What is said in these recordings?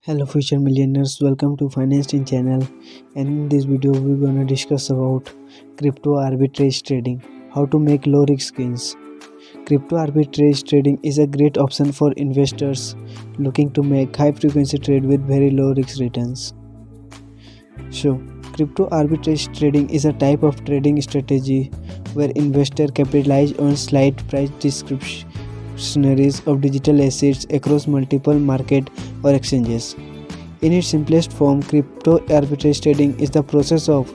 Hello future millionaires, welcome to Financing channel, and in this video we're gonna discuss about crypto arbitrage trading, how to make low risk gains. Crypto arbitrage trading is a great option for investors looking to make high frequency trade with very low risk returns. So, crypto arbitrage trading is a type of trading strategy where investors capitalize on slight price discrepancies of digital assets across multiple market or exchanges. In its simplest form, crypto arbitrage trading is the process of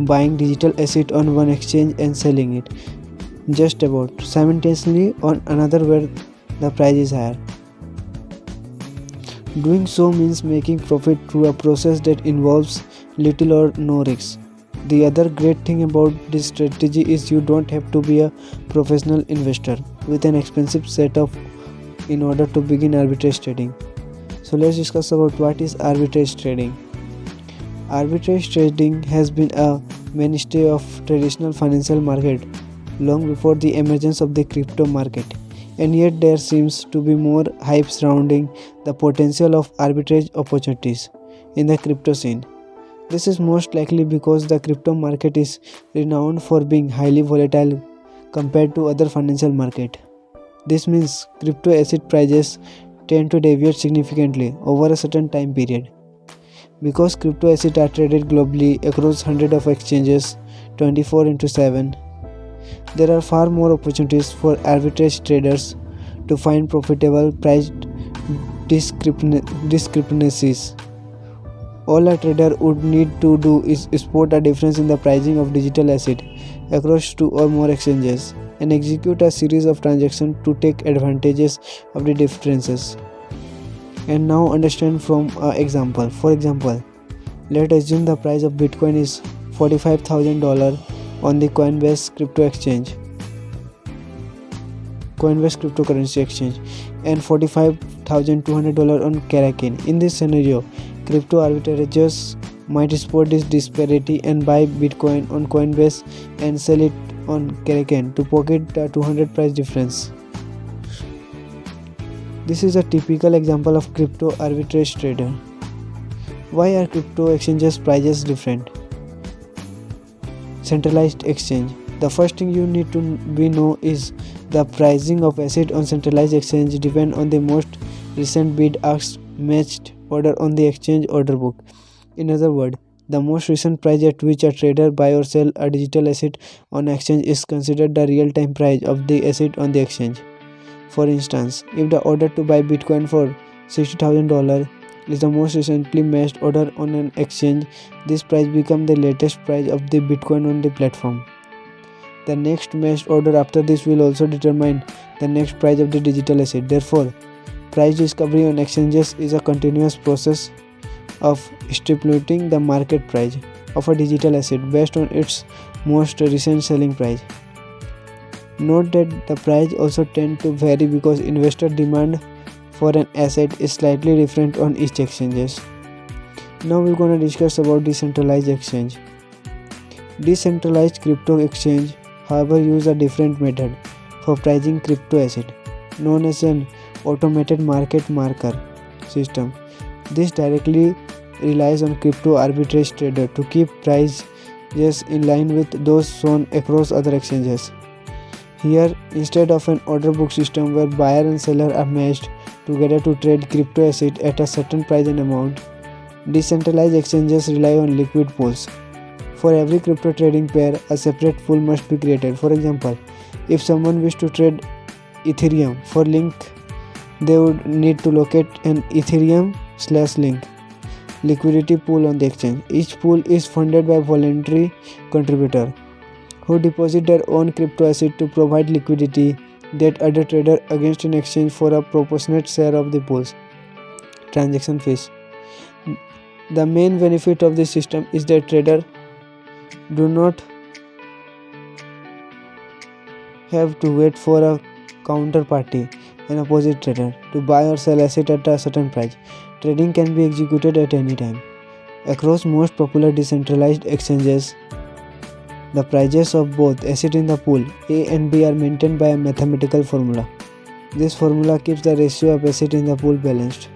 buying digital asset on one exchange and selling it just about simultaneously on another where the price is higher. Doing so means making profit through a process that involves little or no risk. The other great thing about this strategy is you don't have to be a professional investor with an expensive setup in order to begin arbitrage trading. So let's discuss about what is arbitrage trading. Arbitrage trading has been a mainstay of traditional financial market long before the emergence of the crypto market, and yet there seems to be more hype surrounding the potential of arbitrage opportunities in the crypto scene. This is most likely because the crypto market is renowned for being highly volatile compared to other financial markets. This means crypto asset prices tend to deviate significantly over a certain time period. Because crypto assets are traded globally across hundreds of exchanges 24/7, there are far more opportunities for arbitrage traders to find profitable price discrepancies. All a trader would need to do is spot a difference in the pricing of digital asset across two or more exchanges and execute a series of transactions to take advantages of the differences. And now understand from an example. For example, let's assume the price of Bitcoin is $45,000 on the Coinbase cryptocurrency exchange and $45,200 on Kraken. In this scenario, crypto arbitrageurs might spot this disparity and buy Bitcoin on Coinbase and sell it on Kraken to pocket the 200 price difference. This is a typical example of crypto arbitrage trader. Why are crypto exchanges prices different? Centralized exchange. The first thing you need to know is the pricing of asset on centralized exchange depend on the most recent bid-ask matched order on the exchange order book. In other words, the most recent price at which a trader buy or sell a digital asset on exchange is considered the real-time price of the asset on the exchange. For instance, if the order to buy Bitcoin for $60,000 is the most recently matched order on an exchange, this price becomes the latest price of the Bitcoin on the platform. The next matched order after this will also determine the next price of the digital asset. Therefore, price discovery on exchanges is a continuous process of estimating the market price of a digital asset based on its most recent selling price. Note that the price also tend to vary because investor demand for an asset is slightly different on each exchanges. Now we're going to discuss about decentralized exchange. Decentralized crypto exchange, however, use a different method for pricing crypto asset known as an automated market maker system. This directly relies on crypto arbitrage trader to keep prices in line with those shown across other exchanges. Here, instead of an order book system where buyer and seller are matched together to trade crypto asset at a certain price and amount, decentralized exchanges rely on liquid pools. For every crypto trading pair, a separate pool must be created. For example, if someone wishes to trade Ethereum for Link, they would need to locate an Ethereum/Link liquidity pool on the exchange. Each pool is funded by voluntary contributor who deposit their own crypto asset to provide liquidity that other trader against an exchange for a proportionate share of the pool's transaction fees. The main benefit of this system is that traders do not have to wait for a counterparty, an opposite trader, to buy or sell asset at a certain price. Trading can be executed at any time. Across most popular decentralized exchanges, the prices of both assets in the pool A and B are maintained by a mathematical formula. This formula keeps the ratio of assets in the pool balanced.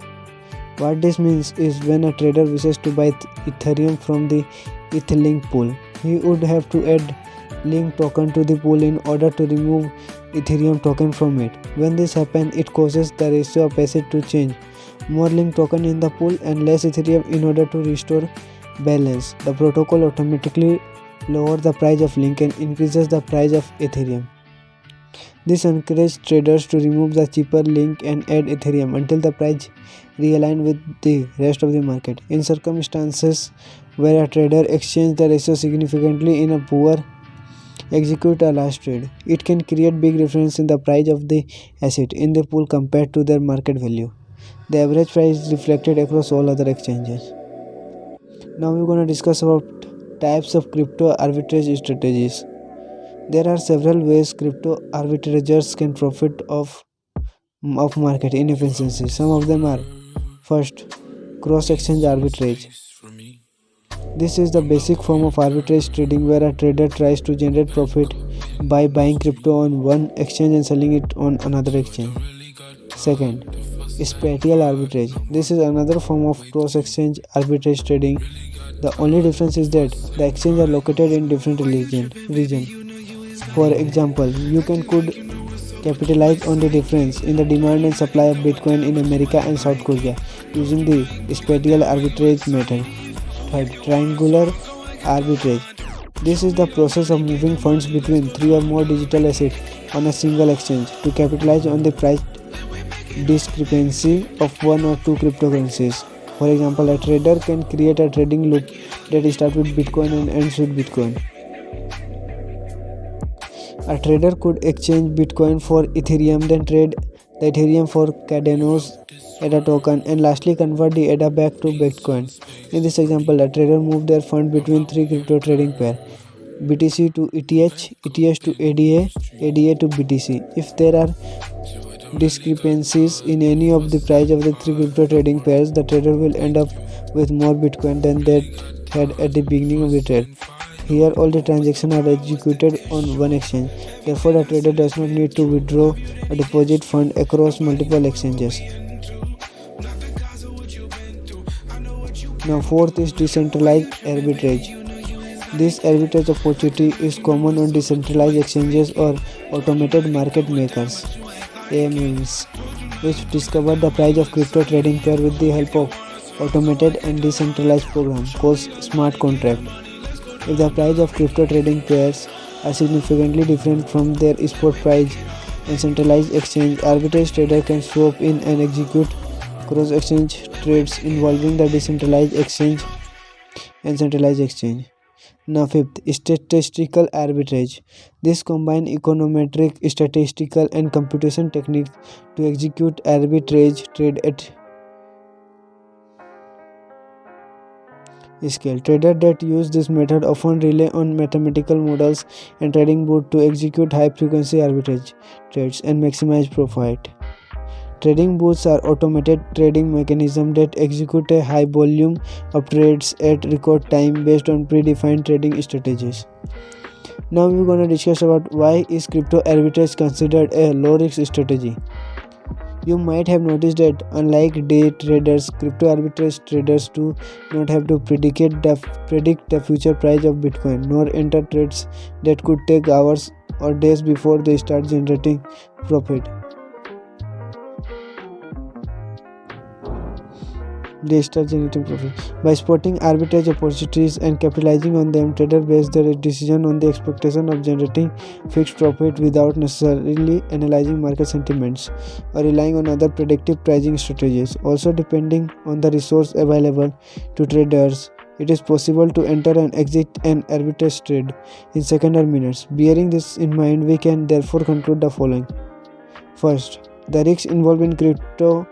What this means is when a trader wishes to buy Ethereum from the ETH-link pool, he would have to add link token to the pool in order to remove Ethereum token from it. When this happens, it causes the ratio of asset to change. More link token in the pool and less Ethereum in order to restore balance. The protocol automatically lowers the price of link and increases the price of Ethereum. This encourages traders to remove the cheaper link and add Ethereum until the price realigns with the rest of the market. In circumstances where a trader exchanges the ratio significantly in a poor execute a last trade, it can create big difference in the price of the asset in the pool compared to their market value. The average price is reflected across all other exchanges. Now we're going to discuss about types of crypto arbitrage strategies. There are several ways crypto arbitrageurs can profit of market inefficiency. Some of them are: first, cross-exchange arbitrage. This is the basic form of arbitrage trading where a trader tries to generate profit by buying crypto on one exchange and selling it on another exchange. Second, spatial arbitrage. This is another form of cross-exchange arbitrage trading. The only difference is that the exchanges are located in different region. For example, you could capitalize on the difference in the demand and supply of Bitcoin in America and South Korea using the spatial arbitrage method. Third, triangular arbitrage. This is the process of moving funds between three or more digital assets on a single exchange to capitalize on the price discrepancy of one or two cryptocurrencies. For example, a trader can create a trading loop that starts with Bitcoin and ends with Bitcoin. A trader could exchange Bitcoin for Ethereum, then trade the Ethereum for Cardano's ADA token, and lastly convert the ADA back to Bitcoin. In this example, a trader moved their fund between three crypto trading pairs: BTC to ETH, ETH to ADA, ADA to BTC. If there are discrepancies in any of the price of the three crypto trading pairs, the trader will end up with more Bitcoin than they had at the beginning of the trade. Here all the transactions are executed on one exchange. Therefore, the trader does not need to withdraw or deposit fund across multiple exchanges. Now fourth is decentralized arbitrage. This arbitrage opportunity is common on decentralized exchanges or automated market makers (AMMs), which discover the price of crypto trading pair with the help of automated and decentralized program called smart contract. If the price of crypto trading pairs are significantly different from their spot price and centralized exchange, arbitrage trader can swap in and execute cross-exchange trades involving the decentralized exchange and centralized exchange. Now fifth, statistical arbitrage. This combines econometric, statistical and computation techniques to execute arbitrage trade at scale. Traders that use this method often rely on mathematical models and trading boots to execute high-frequency arbitrage trades and maximize profit. Trading boots are automated trading mechanisms that execute a high volume of trades at record time based on predefined trading strategies. Now we're going to discuss about why is crypto arbitrage considered a low-risk strategy. You might have noticed that unlike day traders, crypto arbitrage traders do not have to predict the future price of Bitcoin, nor enter trades that could take hours or days before they start generating profit. By spotting arbitrage opportunities and capitalizing on them, traders base their decision on the expectation of generating fixed profit without necessarily analyzing market sentiments or relying on other predictive pricing strategies. Also, depending on the resource available to traders, it is possible to enter and exit an arbitrage trade in seconds or minutes. Bearing this in mind, we can therefore conclude the following. First, the risks involved in crypto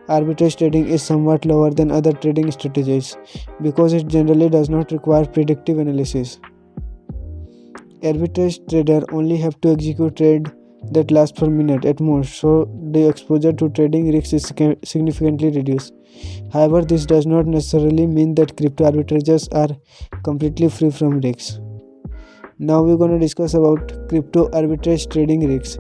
arbitrage trading is somewhat lower than other trading strategies because it generally does not require predictive analysis. Arbitrage traders only have to execute trade that last for minutes at most, so the exposure to trading risks is significantly reduced. However, this does not necessarily mean that crypto arbitrageurs are completely free from risks. Now we're going to discuss about crypto arbitrage trading risks.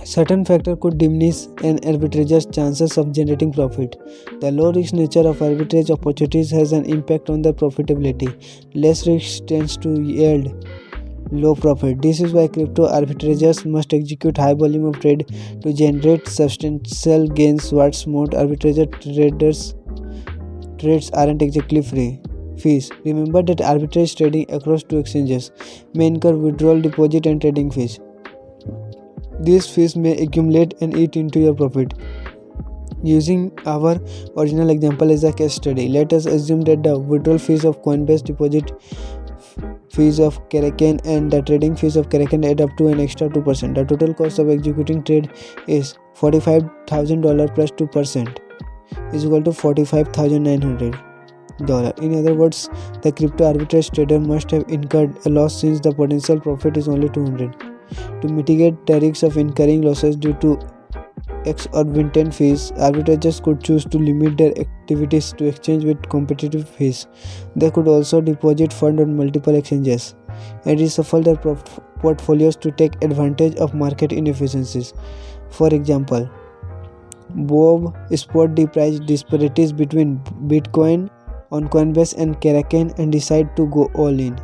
Certain factors could diminish an arbitrage's chances of generating profit. The low risk nature of arbitrage opportunities has an impact on the profitability. Less risk tends to yield low profit. This is why crypto arbitrageurs must execute high volume of trade to generate substantial gains. What's more, trades aren't exactly free. Fees. Remember that arbitrage trading across two exchanges may incur withdrawal, deposit, and trading fees. These fees may accumulate and eat into your profit. Using our original example as a case study, let us assume that the withdrawal fees of Coinbase, deposit fees of Kraken, and the trading fees of Kraken add up to an extra 2%. The total cost of executing trade is $45,000 plus 2% is equal to $45,900. In other words, the crypto arbitrage trader must have incurred a loss since the potential profit is only $200. To mitigate the risk of incurring losses due to exorbitant fees, arbitrageurs could choose to limit their activities to exchange with competitive fees. They could also deposit funds on multiple exchanges and reshuffle their portfolios to take advantage of market inefficiencies. For example, Bob spot the price disparities between Bitcoin on Coinbase and Kraken and decide to go all in.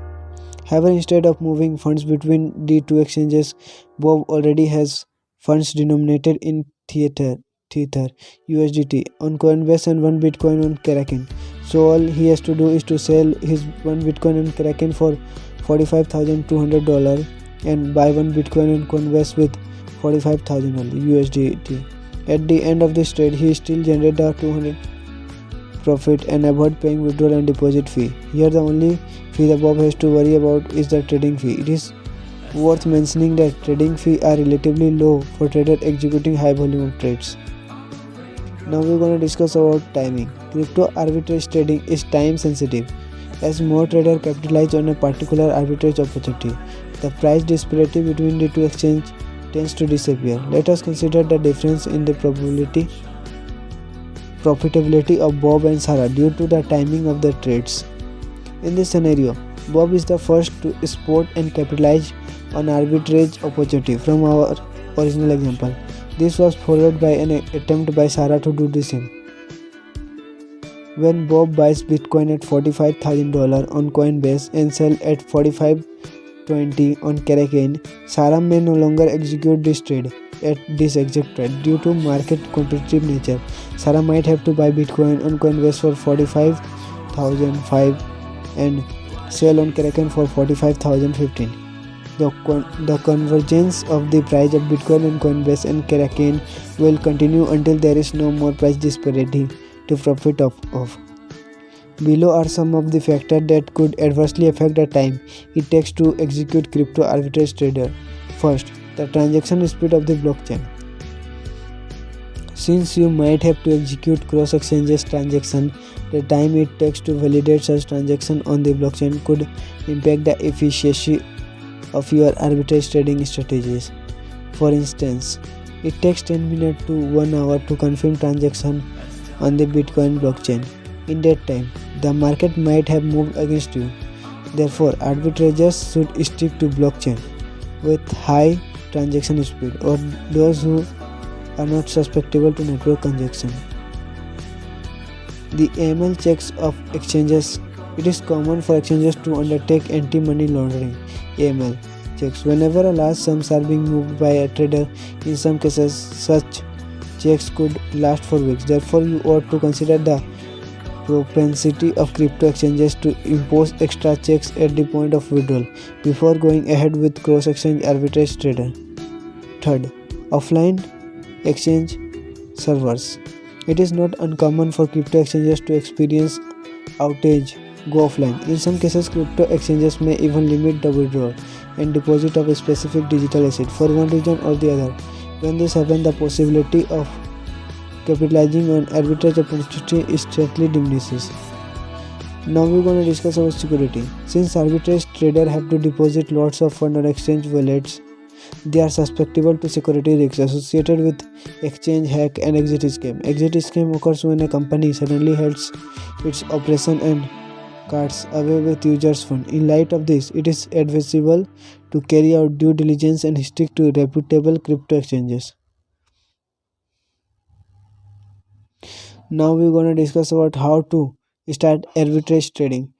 However, instead of moving funds between the two exchanges, Bob already has funds denominated in Tether USDT on Coinbase and 1 Bitcoin on Kraken. So all he has to do is to sell his 1 Bitcoin on Kraken for $45,200 and buy 1 Bitcoin on Coinbase with $45,000 USDT. At the end of this trade, he still generated a $200 profit and avoid paying withdrawal and deposit fee. Here the only fee the Bob has to worry about is the trading fee. It is worth mentioning that trading fees are relatively low for traders executing high volume of trades. Now we're going to discuss about timing. Crypto arbitrage trading is time sensitive. As more traders capitalize on a particular arbitrage opportunity, the price disparity between the two exchanges tends to disappear. Let us consider the difference in the profitability of Bob and Sarah due to the timing of their trades. In this scenario, Bob is the first to spot and capitalize on arbitrage opportunity from our original example. This was followed by an attempt by Sarah to do the same. When Bob buys Bitcoin at $45,000 on Coinbase and sells at $45,220 on Kraken, Sarah may no longer execute this trade at this exact rate due to market competitive nature. Sarah might have to buy Bitcoin on Coinbase for $45,005 and sell on Kraken for $45,015. The convergence of the price of Bitcoin on Coinbase and Kraken will continue until there is no more price disparity to profit of. Below are some of the factors that could adversely affect the time it takes to execute crypto arbitrage trader. First, the transaction speed of the blockchain. Since you might have to execute cross-exchanges transaction, the time it takes to validate such transaction on the blockchain could impact the efficiency of your arbitrage trading strategies. For instance, it takes 10 minutes to 1 hour to confirm transaction on the Bitcoin blockchain. In that time, the market might have moved against you. Therefore, arbitrageurs should stick to blockchain with high transaction speed or those who are not susceptible to network congestion. The AML checks of exchanges. It is common for exchanges to undertake anti-money laundering AML checks whenever a large sums are being moved by a trader. In some cases, such checks could last for weeks. Therefore, you ought to consider the propensity of crypto exchanges to impose extra checks at the point of withdrawal before going ahead with cross-exchange arbitrage trader. Third, offline exchange servers. It is not uncommon for crypto exchanges to experience outage, go offline. In some cases, crypto exchanges may even limit the withdrawal and deposit of a specific digital asset for one reason or the other. When this happens, the possibility of capitalizing on arbitrage opportunity greatly diminishes. Now we're going to discuss about security. Since arbitrage traders have to deposit lots of funds on exchange wallets, they are susceptible to security risks associated with exchange hack and exit scam. Exit scam occurs when a company suddenly halts its operation and carts away with users' funds. In light of this, it is advisable to carry out due diligence and stick to reputable crypto exchanges. Now we're going to discuss about how to start arbitrage trading.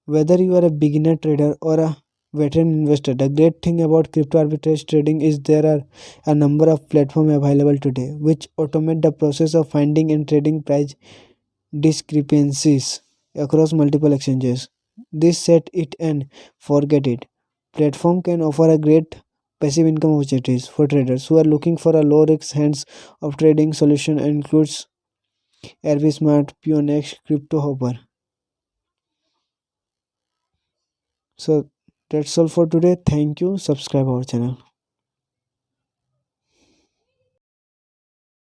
Whether you are a beginner trader or a veteran investor, the great thing about crypto arbitrage trading is there are a number of platforms available today which automate the process of finding and trading price discrepancies across multiple exchanges. This set it and forget it. Platform can offer a great passive income opportunities for traders who are looking for a low risk hands of trading solution and includes Smart, Pionex, Crypto Hopper. So that's all for today. Thank you. Subscribe our channel.